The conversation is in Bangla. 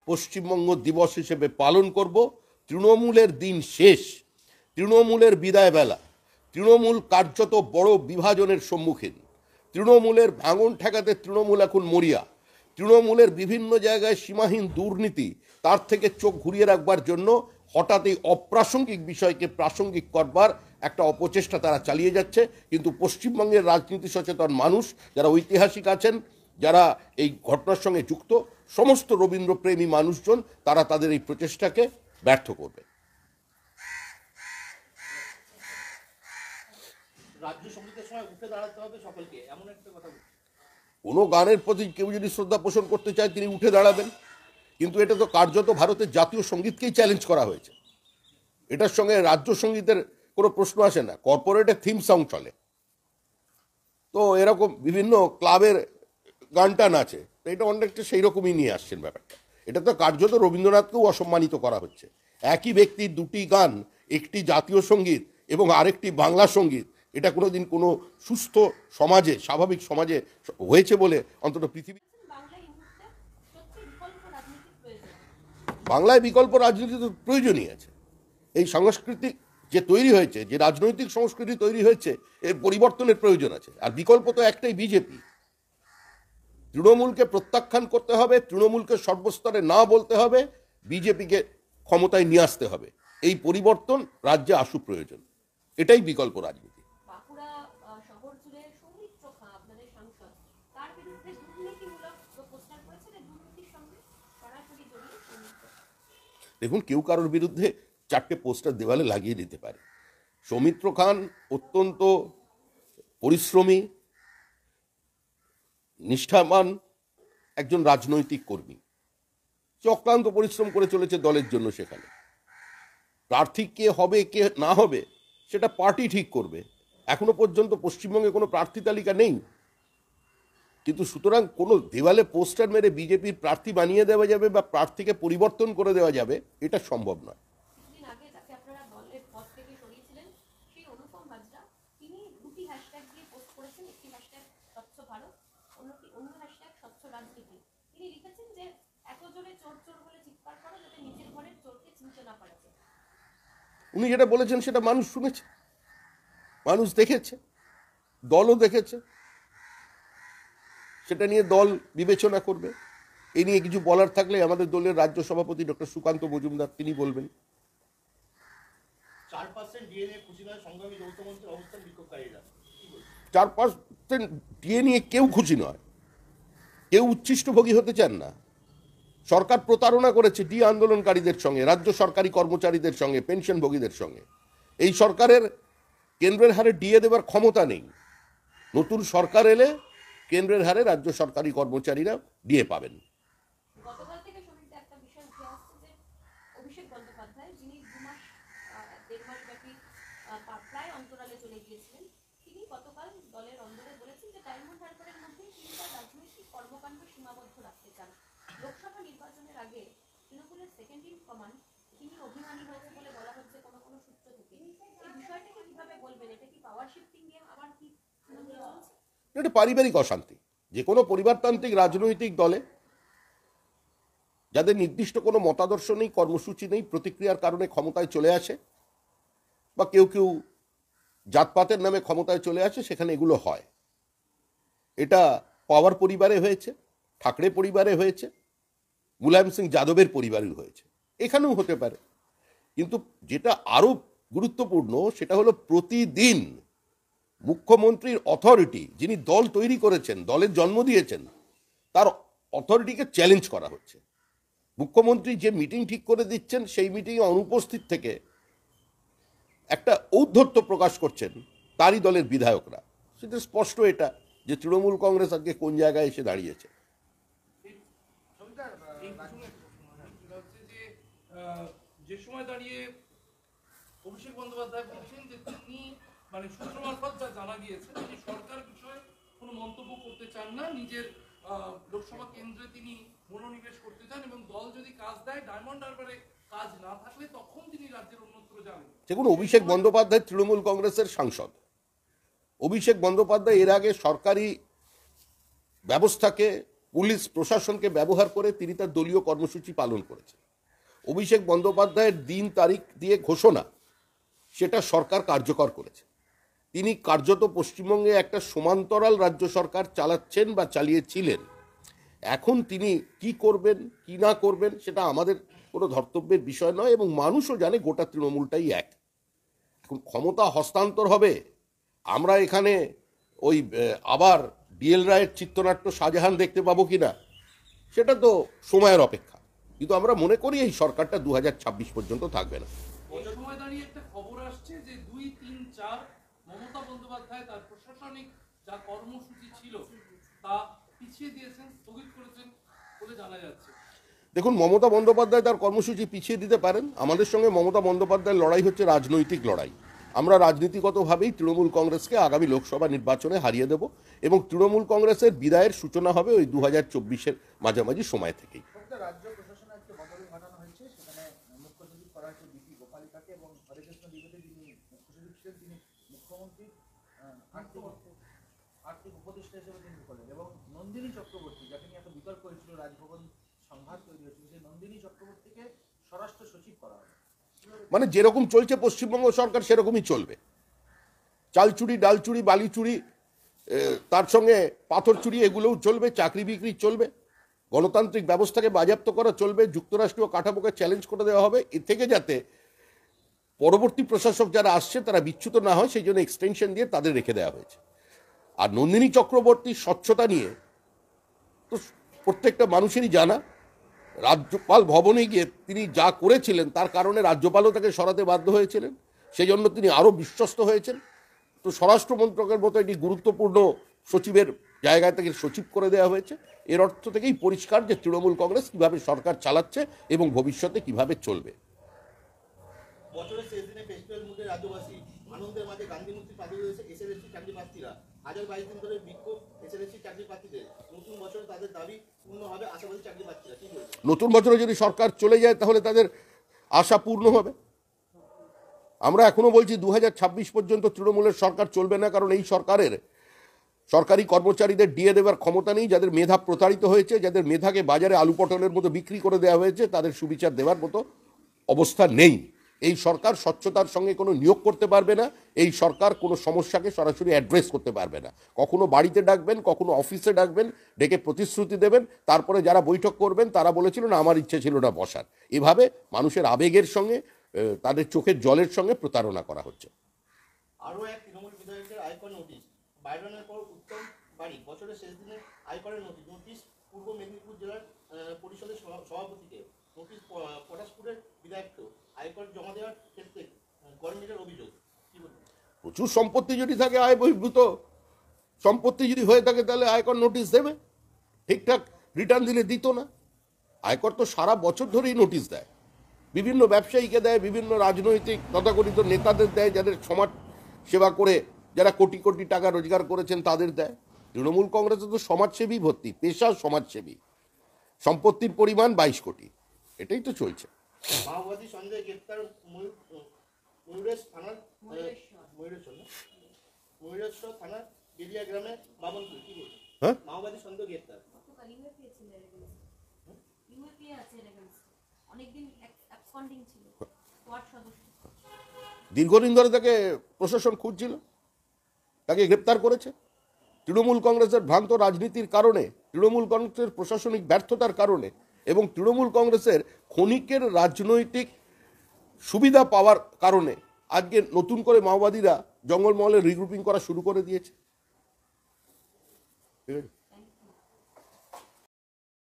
পশ্চিমবঙ্গ দিবস হিসেবে পালন করব। তৃণমূলের দিন শেষ, তৃণমূলের বিদায় বেলা। তৃণমূল কার্যত বড় বিভাজনের সম্মুখীন। তৃণমূলের ভাঙন ঠেকাতে তৃণমূল এখন মরিয়া। তৃণমূলের বিভিন্ন জায়গায় সীমাহীন দুর্নীতি, তার থেকে চোখ ঘুরিয়ে রাখবার জন্য হঠাৎ এই অপ্রাসঙ্গিক বিষয়কে প্রাসঙ্গিক করবার একটা অপচেষ্টা তারা চালিয়ে যাচ্ছে। কিন্তু পশ্চিমবঙ্গের রাজনীতি সচেতন মানুষ, যারা ঐতিহাসিক আছেন, যারা এই ঘটনার সঙ্গে যুক্ত, সমস্ত রবীন্দ্রপ্রেমী মানুষজন, তারা তাদের এই প্রচেষ্টাকে ব্যর্থ করবে। রাজ্য সঙ্গীতের সময় উঠে দাঁড়াতে হবে সকলকে, এমন একটা কথা। কোনো গানের প্রতি কেউ যদি শ্রদ্ধা পোষণ করতে চায় তিনি উঠে দাঁড়াবেন, কিন্তু এটা তো কার্যত ভারতের জাতীয় সঙ্গীতকেই চ্যালেঞ্জ করা হয়েছে। এটার সঙ্গে রাজ্য সঙ্গীতের কোনো প্রশ্ন আসে না। কর্পোরেটের থিম সং চলে, তো এরকম বিভিন্ন ক্লাবের গান টান আছে, তো এটা অনেকটা সেই রকমই নিয়ে আসছেন ব্যাপারটা। এটা তো কার্যত রবীন্দ্রনাথকেও অসম্মানিত করা হচ্ছে। একই ব্যক্তির দুটি গান, একটি জাতীয় সঙ্গীত এবং আরেকটি বাংলা সঙ্গীত, এটা কোনোদিন কোনো সুস্থ সমাজে, স্বাভাবিক সমাজে হয়েছে বলে অন্তত পৃথিবী। বাংলায় বিকল্প রাজনীতি তো প্রয়োজনই আছে। এই সাংস্কৃতিক যে তৈরি হয়েছে, যে রাজনৈতিক সংস্কৃতি তৈরি হয়েছে, এর পরিবর্তনের প্রয়োজন আছে। আর বিকল্প তো একটাই, বিজেপি। তৃণমূলকে প্রত্যাখ্যান করতে হবে, তৃণমূলকে সর্বস্তরে না বলতে হবে, বিজেপিকে ক্ষমতায় নিয়ে আসতে হবে। এই পরিবর্তন রাজ্যে আসু প্রয়োজন, এটাই বিকল্প রাজনীতি। দেখুন, কেউ কারোর বিরুদ্ধে 4টে পোস্টার দেওয়ালে লাগিয়ে দিতে পারে। সৌমিত্র খান অত্যন্ত পরিশ্রমী, নিষ্ঠাবান একজন রাজনৈতিক কর্মী। সে অক্লান্ত পরিশ্রম করে চলেছে দলের জন্য। সেখানে প্রার্থী কে হবে কে না হবে সেটা পার্টি ঠিক করবে। এখনো পর্যন্ত পশ্চিমবঙ্গে কোনো প্রার্থী তালিকা নেই। কিন্তু সুতরাং কোনো দেওয়ালে পোস্টার মেরে বিজেপির প্রার্থী বানিয়ে দেওয়া যাবে বা প্রার্থীকে পরিবর্তন করে দেওয়া যাবে, এটা সম্ভব নয়। উনি যেটা বলেছেন সেটা মানুষ শুনেছে, মানুষ দেখেছে, দলও দেখেছে। সেটা নিয়ে দল বিবেচনা করবে। এই নিয়ে কিছু বলার থাকলে আমাদের দলের রাজ্য সভাপতি ডক্টর সুকান্ত মজুমদার, তিনি বলবেন। 4% ডিএনএ খুশি নয় সংগ্রামী যৌথ মঞ্চের অবস্থান বিক্ষোভকারীরা। 4% ডিএ নিয়ে কেউ খুশি নয়, কেউ উচ্ছিষ্টভোগী হতে চান না। সরকার প্রতারণা করেছে ডি আন্দোলনকারীদের সঙ্গে, রাজ্য সরকারি কর্মচারীদের সঙ্গে, পেনশনভোগীদের সঙ্গে। এই সরকারের কেন্দ্রের হারে ডিএ দেবার ক্ষমতা নেই। নতুন সরকার এলে কেন্দ্রের হারে রাজ্য সরকারি কর্মচারীরা ডিএ পাবেন। এটা পারিবারিক অশান্তি। যে কোনো পরিবারতান্ত্রিক রাজনৈতিক দলে যাদের নির্দিষ্ট কোনো মতাদর্শ নেই, কর্মসূচি নেই, প্রতিক্রিয়ার কারণে ক্ষমতায় চলে আসে, বা কেউ কেউ জাতপাতের নামে ক্ষমতায় চলে আসে, সেখানে এগুলো হয়। এটা পাওয়ার পরিবারে হয়েছে, ঠাকরে পরিবারে হয়েছে, মুলায়ম সিং যাদবের পরিবারের হয়েছে, এখানেও হতে পারে। কিন্তু যেটা আরো গুরুত্বপূর্ণ সেটা হলো প্রতিদিন মুখ্যমন্ত্রীর অথরিটি, যিনি দল তৈরি করেছেন, দলের জন্ম দিয়েছেন, তার অথরিটিকে চ্যালেঞ্জ করা হচ্ছে। মুখ্যমন্ত্রী যে মিটিং ঠিক করে দিচ্ছেন সেই মিটিংয়ে অনুপস্থিত থেকে একটা ঔদ্ধত্য প্রকাশ করছেন তারই দলের বিধায়করা। সেটা স্পষ্ট এটা যে তৃণমূল কংগ্রেস আজকে কোন জায়গায় এসে দাঁড়িয়েছে। যে সময় দাঁড়িয়ে অভিষেক বন্দ্যোপাধ্যায় বলছেন যে তিনি মানে সূত্র মারফত যা জানা গিয়েছে তিনি সরকার বিষয়ে কোনো মন্তব্য করতে চান না, নিজের লোকসভা কেন্দ্রে তিনি মনোনিবেশ করতে চান এবং দল যদি কাজ দেয়, ডায়মন্ড হারবারে কাজ না থাকলে তখন তিনি রাজ্যের অন্যত্র যাবেন। দেখুন, অভিষেক বন্দ্যোপাধ্যায় তৃণমূল কংগ্রেসের সাংসদ। অভিষেক বন্দ্যোপাধ্যায় এর আগে সরকারি ব্যবস্থাকে পুলিশ প্রশাসনকে ব্যবহার করে তিনি তার দলীয় কর্মসূচি পালন করেছেন। অভিষেক বন্দ্যোপাধ্যায়ের দিন তারিখ দিয়ে ঘোষণা সেটা সরকার কার্যকর করেছে। তিনি কার্যত পশ্চিমবঙ্গে একটা সমান্তরাল রাজ্য সরকার চালাচ্ছেন বা চালিয়েছিলেন। এখন তিনি কি করবেন কি না করবেন সেটা আমাদের কোনো ধর্তব্যের বিষয় নয়, এবং মানুষও জানে গোটা তৃণমূলটাই এক। এখন ক্ষমতা হস্তান্তর হবে, আমরা এখানে ওই আবার ডিএল রায়ের চিত্রনাট্য শাহজাহান দেখতে পাবো কিনা সেটা তো সময়ের অপেক্ষা, কিন্তু আমরা মনে করি এই সরকারটা 2026 পর্যন্ত থাকবে না। এই সময় দাঁড়িয়ে একটা খবর আসছে যে 2, 3, 4 মমতা বন্দ্যোপাধ্যায় তার প্রশাসনিক যা কর্মসূচি ছিল তা পিছিয়ে দিয়েছেন, স্থগিত করেছেন বলে জানা যাচ্ছে। দেখুন, মমতা বন্দ্যোপাধ্যায় তার কর্মসূচি পিছিয়ে দিতে পারেন। আমাদের সঙ্গে মমতা বন্দ্যোপাধ্যায়ের লড়াই হচ্ছে রাজনৈতিক লড়াই। আমরা রাজনীতিগতভাবেই তৃণমূল কংগ্রেসকে আগামী লোকসভা নির্বাচনে হারিয়ে দেব, এবং তৃণমূল কংগ্রেসের বিদায়ের সূচনা হবে ওই 2024-এর মাঝামাঝি সময় থেকেই। রাজ্য প্রশাসনে একটা বদল ঘটানো হয়েছে, সেখানে মুখ্য সচিব করা হয়েছে বিপি গোপালিকাকে, এবং হরেকৃষ্ণ দ্বিবেদী যিনি মুখ্য সচিব ছিলেন তিনি মুখ্যমন্ত্রীর আর্থিক উপদেষ্টা হিসেবে তিনি করলেন, এবং নন্দিনী চক্রবর্তী যাকে নিয়ে একটা বিতর্ক হয়েছিল, রাজভবন সংঘাত তৈরি হয়েছিল, সেই নন্দিনী চক্রবর্তীকে স্বরাষ্ট্র সচিব করা হবে। মানে যেরকম চলছে পশ্চিমবঙ্গ সরকার সেরকমই চলবে। চাল চুরি, ডাল চুরি, বালি চুরি, তার সঙ্গে পাথর চুরি, এগুলোও চলবে। চাকরি বিক্রি চলবে, গণতান্ত্রিক ব্যবস্থাকে বাজেয়াপ্ত করা চলবে, যুক্তরাষ্ট্রীয় কাঠামোকে চ্যালেঞ্জ করে দেওয়া হবে। এ থেকে যাতে পরবর্তী প্রশাসক যারা আসছে তারা বিচ্যুত না হয় সেই জন্য এক্সটেনশন দিয়ে তাদের রেখে দেওয়া হয়েছে। আর নন্দিনী চক্রবর্তীর স্বচ্ছতা নিয়ে তো প্রত্যেকটা মানুষেরই জানা। রাজ্যপাল ভবনে গিয়ে তিনি যা করেছিলেন তার কারণে রাজ্যপালও তাকে সরাতে বাধ্য হয়েছিলেন, সেই জন্য তিনি আরও বিশ্বস্ত হয়েছেন। তো স্বরাষ্ট্র মন্ত্রকের মতো একটি গুরুত্বপূর্ণ সচিবের জায়গায় তাকে সচিব করে দেওয়া হয়েছে। এর অর্থ থেকেই পরিষ্কার যে তৃণমূল কংগ্রেস কীভাবে সরকার চালাচ্ছে এবং ভবিষ্যতে কিভাবে চলবে। বছরের শেষ দিনে ফেস্টিভ্যাল মুডে রাজ্যবাসী, আনন্দের মাঝে গান্ধী মূর্তির পাশে রয়েছে এসএলএসটি চাকরি প্রার্থীরা। 22 দিন ধরে বিক্ষোভ এসএলএসটি চাকরি প্রার্থীদের। নতুন বছরে তাদের দাবি পূর্ণ হবে আশাবাদী চাকরি প্রার্থীরা। কি বলছেন? নতুন বছরে যদি সরকার চলে যায় তাহলে তাদের আশা পূর্ণ হবে। আমরা এখনো বলছি 2026 পর্যন্ত তৃণমূলের সরকার চলবে না, কারণ এই সরকারের সরকারি কর্মচারীদের ডিএ দেওয়ার ক্ষমতা নেই। যাদের মেধা প্রতারিত হয়েছে, যাদের মেধাকে বাজারে আলু পটলের মতো বিক্রি করে দেওয়া হয়েছে, তাদের সুবিচার দেওয়ার মতো অবস্থা নেই। এই সরকার স্বচ্ছতার সঙ্গে কোনো নিয়োগ করতে পারবে না। এই সরকার কোনো সমস্যাকে সরাসরি অ্যাড্রেস করতে পারবে না। কখনো বাড়িতে ডাকবেন, কখনো অফিসে ডাকবেন, ডেকে প্রতিশ্রুতি দেবেন, তারপরে যারা বৈঠক করবেন তারা বলেছিলেন আমার ইচ্ছে ছিল না বসার। এভাবে মানুষের আবেগের সঙ্গে, তাদের চোখের জলের সঙ্গে প্রতারণা করা হচ্ছে। আরও এক তৃণমূল বিধায়কের আয়কর নোটিশ। বাইরনের পর উত্তম বাড়ি, বছরের শেষ দিনে আয়করের নোটিশ পূর্ব মেদিনীপুর জেলার পরিষদের সভাপতিকে। নোটিশ পটাশপুরের বিধায়ককেও আয়কর জমা দেওয়ার ক্ষেত্রে গরমিলের অভিযোগ। কি বলবেন? প্রচুর সম্পত্তি যদি থাকে, আয় বহির্ভূত সম্পত্তি যদি হয়ে থাকে, তাহলে আয়কর নোটিশ দেবে। ঠিকঠাক রিটার্ন দিলে দিত না। আয়কর তো সারা বছর ধরেই নোটিশ দেয়, বিভিন্ন ব্যবসায়ীকে দেয়, বিভিন্ন রাজনৈতিক তথাকথিত নেতাদের দেয়, যাদের সমাজ সেবা করে যারা কোটি কোটি টাকা রোজগার করেছেন তাদের দেয়। তৃণমূল কংগ্রেসে তো সমাজসেবী ভর্তি, পেশা সমাজসেবী। সম্পত্তির পরিমাণ 22 কোটি, এটাই তো চলছে। মাওবাদী সন্দেহে গ্রেপ্তার ময়ূরেশ্বর থানার বেলিয়া গ্রামে বাবনপুর। কি বলছেন? হ্যাঁ, মাওবাদী সন্দেহ গ্রেপ্তার। দীর্ঘদিন ধরে তাকে প্রশাসন খুঁজছিল, তাকে গ্রেপ্তার করেছে। তৃণমূল কংগ্রেসের ভ্রান্ত রাজনীতির কারণে, তৃণমূল কংগ্রেসের প্রশাসনিক ব্যর্থতার কারণে এবং তৃণমূল কংগ্রেসের ক্ষণিকের রাজনৈতিক সুবিধা পাওয়ার কারণে আজকে নতুন করে মাওবাদীরা জঙ্গলমহলে রিগ্রুপিং করা শুরু করে দিয়েছে। ঠিক আছে।